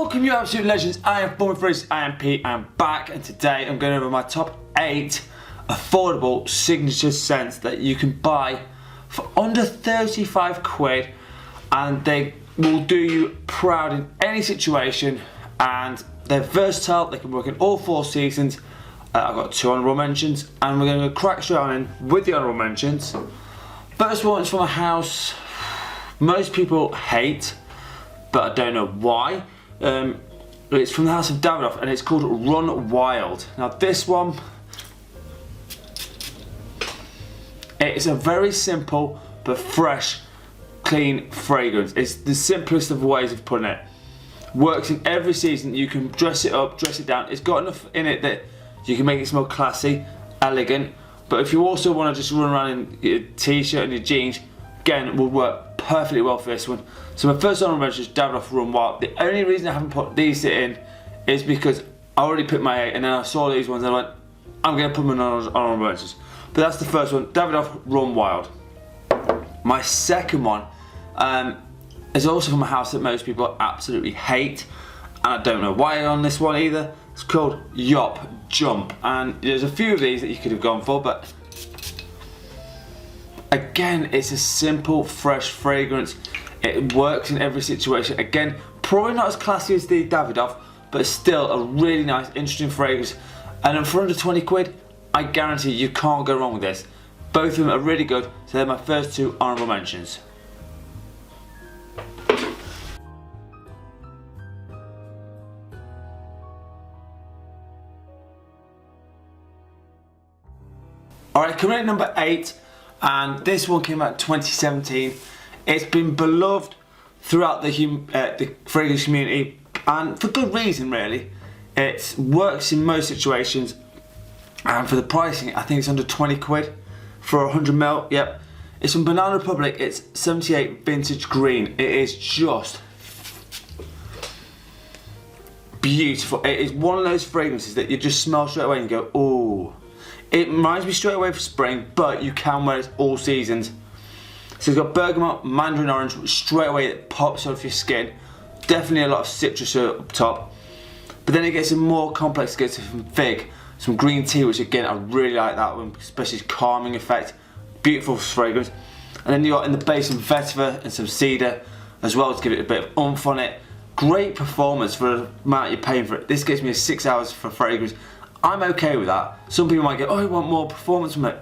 Welcome you absolute legends, I am Former Frizz, I am Pete, I'm back, and today I'm going over my top 8 affordable signature scents that you can buy for under 35 quid, and they will do you proud in any situation, and they're versatile, they can work in all 4 seasons. I've got 2 honourable mentions, and we're going to crack straight on in with the honourable mentions. First one is from a house most people hate, but I don't know why. It's from the House of Davidoff and it's called Run Wild. Now this one, it's a very simple but fresh, clean fragrance. It's the simplest of ways of putting it. Works in every season. You can dress it up, dress it down. It's got enough in it that you can make it smell classy, elegant, but if you also want to just run around in your t-shirt and your jeans, again, it will work perfectly well for this one. So my first honourable mention is Davidoff Run Wild. The only reason I haven't put these in is because I already picked my 8 and then I saw these ones and I went, I'm going to put them in honourable mentions. But that's the first one, Davidoff Run Wild. My second one is also from a house that most people absolutely hate, and I don't know why on this one either. It's called Yop Jump, and there's a few of these that you could have gone for, but again, it's a simple, fresh fragrance. It works in every situation. Again, probably not as classy as the Davidoff, but still a really nice, interesting fragrance. And then for under 20 quid, I guarantee you can't go wrong with this. Both of them are really good, so they're my first 2 honourable mentions. Alright, coming in at number 8. And this one came out in 2017. It's been beloved throughout the fragrance community, and for good reason really. It works in most situations, and for the pricing, I think it's under 20 quid for 100ml. Yep, it's from Banana Republic. It's 78 Vintage Green. It is just beautiful. It is one of those fragrances that you just smell straight away and go, oh. It reminds me straight away of spring, but you can wear it all seasons. So it's got bergamot, mandarin orange, straight away it pops off your skin. Definitely a lot of citrus up top. But then it gets more complex, it gets some fig, some green tea, which again, I really like that one, especially calming effect. Beautiful fragrance. And then you got in the base some vetiver and some cedar as well to give it a bit of oomph on it. Great performance for the amount you're paying for it. This gives me 6 hours for fragrance. I'm okay with that. Some people might go, oh, you want more performance from it.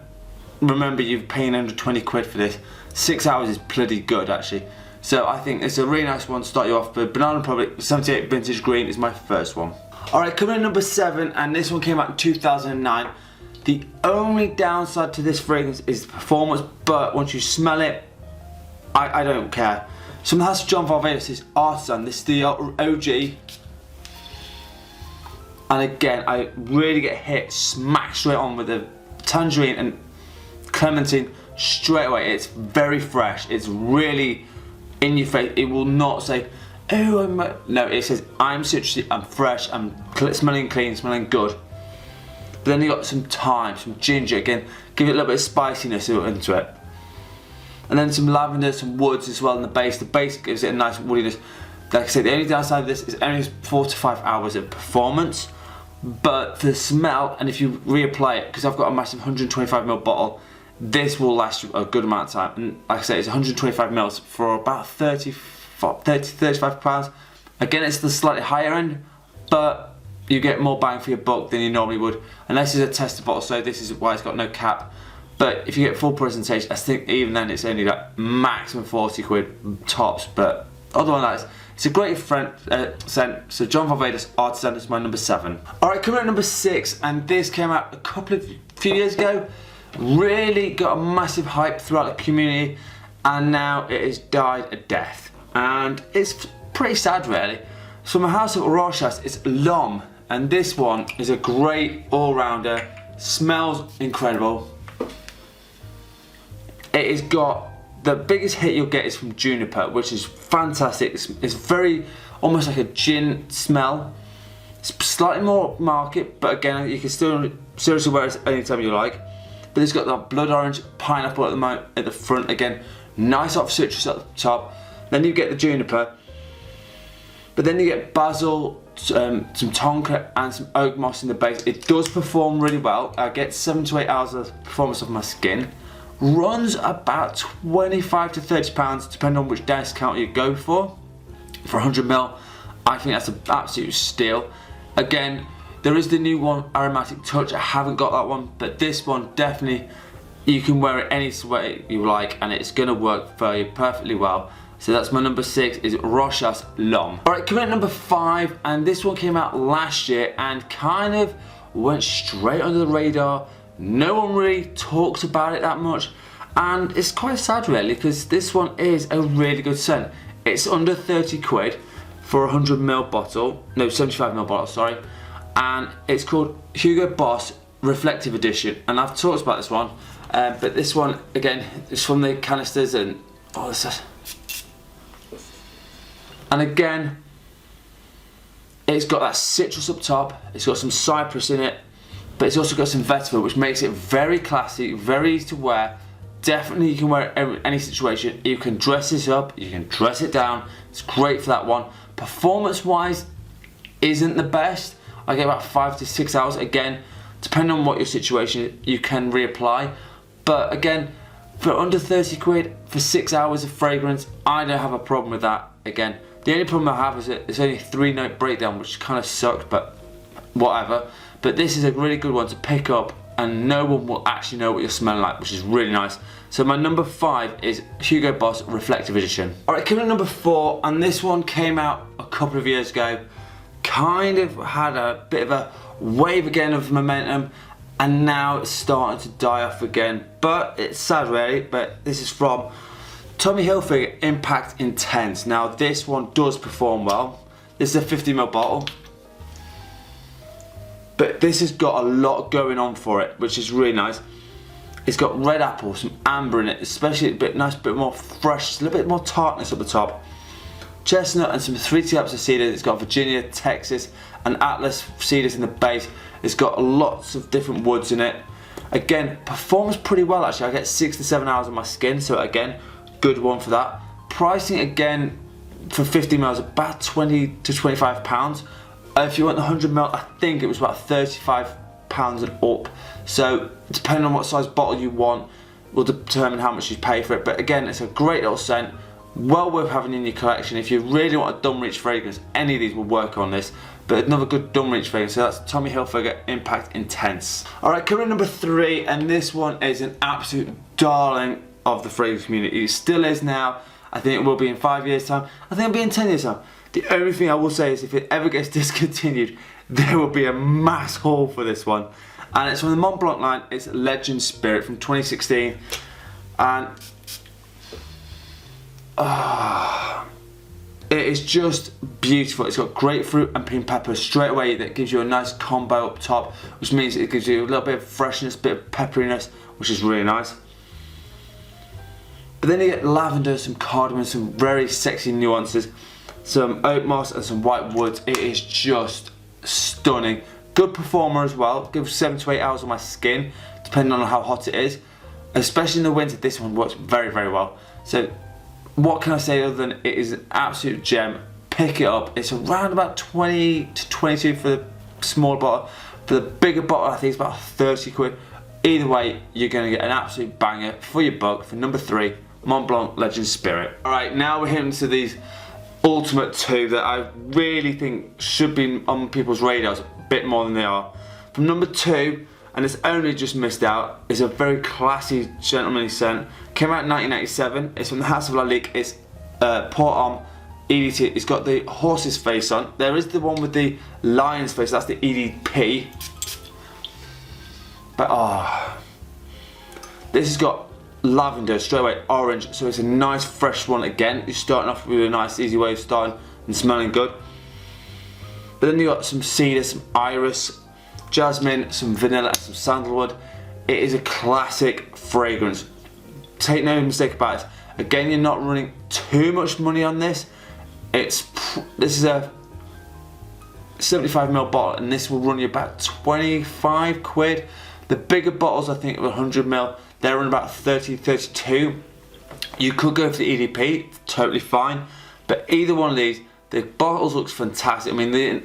Remember, you're paying under 20 quid for this. 6 hours is bloody good, actually. So I think it's a really nice one to start you off. But Banana Republic 78 Vintage Green is my first one. Alright, coming in at number 7, and this one came out in 2009. The only downside to this fragrance is the performance, but once you smell it, I don't care. So that's John Varvatos, this Artisan. This is the OG. And again, I really get hit, smack straight on with the tangerine and clementine straight away. It's very fresh. It's really in your face. It will not say, oh, no, it says, I'm citrusy, I'm fresh, I'm smelling clean, smelling good. But then you got some thyme, some ginger, again, give it a little bit of spiciness into it. And then some lavender, some woods as well in the base. The base gives it a nice woodiness. Like I said, the only downside of this is only 4 to 5 hours of performance. But for the smell, and if you reapply it, because I've got a massive 125ml bottle, this will last a good amount of time. And like I say, it's 125ml for about 30 to 35 pounds. Again, it's the slightly higher end, but you get more bang for your buck than you normally would. And this is a tester bottle, so this is why it's got no cap. But if you get full presentation, I think even then it's only like maximum 40 quid tops. But other than that, it's a great scent. So John Varvatos Artisan is my number 7. Alright, coming at number 6, and this came out a few years ago. Really got a massive hype throughout the community, and now it has died a death. And it's pretty sad really. So my house of Rochas is L'Homme, and this one is a great all-rounder. Smells incredible. It has got, the biggest hit you'll get is from juniper, which is fantastic. It's very, almost like a gin smell. It's slightly more market, but again, you can still seriously wear it anytime you like. But it's got that blood orange, pineapple at the front again. Nice hot citrus at the top. Then you get the juniper. But then you get basil, some tonka and some oak moss in the base. It does perform really well. I get 7 to 8 hours of performance of my skin. Runs about 25 to 30 pounds depending on which discount you go for 100ml. I think that's an absolute steal. Again, there is the new one, Aromatic Touch. I haven't got that one, but this one definitely, you can wear it any way you like and it's gonna work for you perfectly well. So that's my number 6, is Rochas L'Homme. Alright, coming at number 5, and this one came out last year and kind of went straight under the radar. No one really talks about it that much, and it's quite sad really, because this one is a really good scent. It's under 30 quid for a 100ml bottle, no 75ml bottle, sorry, and it's called Hugo Boss Reflective Edition, and I've talked about this one, but this one again is from the canisters, and oh, this is, and again it's got that citrus up top, it's got some cypress in it, but it's also got some vetiver, which makes it very classy, very easy to wear. Definitely you can wear it in any situation. You can dress this up, you can dress it down. It's great for that one. Performance wise, isn't the best. I get about 5 to 6 hours. Again, depending on what your situation is, you can reapply. But again, for under 30 quid, for 6 hours of fragrance, I don't have a problem with that. Again, the only problem I have is that it's only a 3-note breakdown, which kind of sucked, but whatever. But this is a really good one to pick up and no one will actually know what you're smelling like, which is really nice. So my number 5 is Hugo Boss Reflective Edition. Alright, coming at number 4, and this one came out a couple of years ago. Kind of had a bit of a wave again of momentum, and now it's starting to die off again. But it's sad really, but this is from Tommy Hilfiger Impact Intense. Now this one does perform well. This is a 50ml bottle. But this has got a lot going on for it, which is really nice. It's got red apple, some amber in it, especially a bit nice, bit more fresh, a little bit more tartness at the top. Chestnut and some 3 types of cedar. It's got Virginia, Texas, and Atlas cedars in the base. It's got lots of different woods in it. Again, performs pretty well actually. I get 6 to 7 hours on my skin, so again, good one for that. Pricing again for 50ml about 20 to 25 pounds. If you want the 100ml, I think it was about 35 pounds and up. So depending on what size bottle you want will determine how much you pay for it. But again, it's a great little scent, well worth having in your collection. If you really want a Dunwich fragrance, any of these will work on this. But another good Dunwich fragrance, so that's Tommy Hilfiger Impact Intense. Alright, coming in number 3, and this one is an absolute darling of the fragrance community. It still is now. I think it will be in 5 years time. I think it'll be in 10 years time. The only thing I will say is if it ever gets discontinued, there will be a mass haul for this one. And it's from the Mont Blanc line. It's Legend Spirit from 2016. And it is just beautiful. It's got grapefruit and pink pepper straight away. That gives you a nice combo up top, which means it gives you a little bit of freshness, a bit of pepperiness, which is really nice. But then you get lavender, some cardamom, some very sexy nuances, some oak moss and some white woods. It is just stunning. Good performer as well. Gives 7 to 8 hours on my skin, depending on how hot it is. Especially in the winter, this one works very, very well. So what can I say other than it is an absolute gem. Pick it up. It's around about 20 to 22 for the small bottle. For the bigger bottle, I think it's about 30 quid. Either way, you're going to get an absolute banger for your buck for number 3, Mont Blanc Legend Spirit. Alright, now we're hitting to these ultimate 2 that I really think should be on people's radars a bit more than they are. From number 2, and it's only just missed out, is a very classy gentlemanly scent. Came out in 1997. It's from the House of Lalique. It's Port Homme EDT. It's got the horse's face on. There is the one with the lion's face. That's the EDP. But this has got lavender, straight away orange, so it's a nice fresh one again. You're starting off with a nice easy way of starting and smelling good. But then you got some cedar, some iris, jasmine, some vanilla and some sandalwood. It is a classic fragrance. Take no mistake about it. Again, you're not running too much money on this. This is a 75ml bottle and this will run you about 25 quid. The bigger bottles, I think, of 100ml, they're on about 30, 32. You could go for the EDP, totally fine. But either one of these, The bottles looks fantastic. I mean, the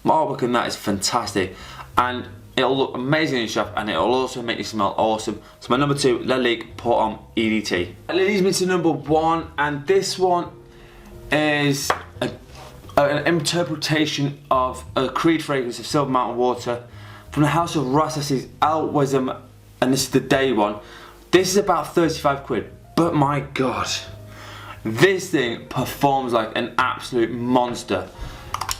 artwork on that is fantastic, and it'll look amazing in your shop, and it'll also make you smell awesome. So my number 2, Lalique Pour Homme EDT. That leads me to number 1, and this one is an interpretation of a Creed fragrance of Silver Mountain Water from the house of Rassacis Al Wazam, and this is the day one. This is about 35 quid, but my god, this thing performs like an absolute monster.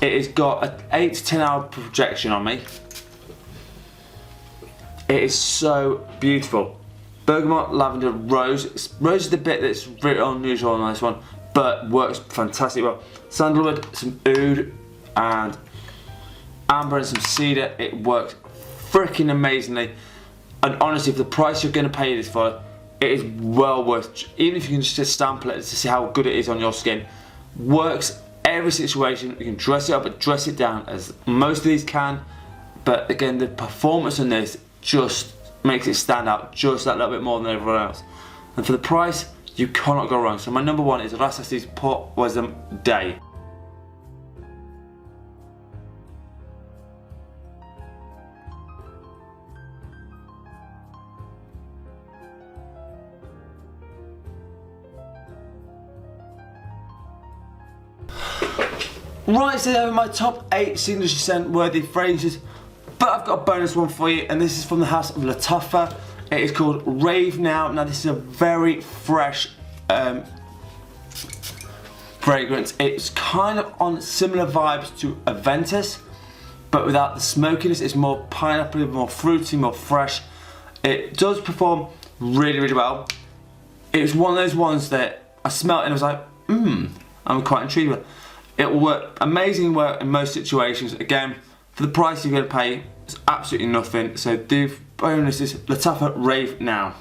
It has got an 8 to 10 hour projection on me. It is so beautiful. Bergamot, lavender, rose. Rose is the bit that's really unusual on this one, but works fantastic well. Sandalwood, some oud, and amber and some cedar. It works freaking amazingly. And honestly, for the price you're going to pay this for, it is well worth. Even if you can just sample it to see how good it is on your skin, works every situation. You can dress it up and dress it down, as most of these can. But again, the performance on this just makes it stand out just that little bit more than everyone else. And for the price, you cannot go wrong. So my number 1 is Rassacis Pour Homme Day. Right, so there are my top 8 signature scent worthy fragrances, but I've got a bonus one for you, and this is from the house of Lattafa. It is called Rave Now. Now this is a very fresh fragrance. It's kind of on similar vibes to Aventus, but without the smokiness. It's more pineapple, more fruity, more fresh. It does perform really, really well. It was one of those ones that I smelled and I was like, I'm quite intrigued with it. It will work amazingly well in most situations. Again, for the price you're going to pay, it's absolutely nothing. So the bonus is Lattafa Rave Now.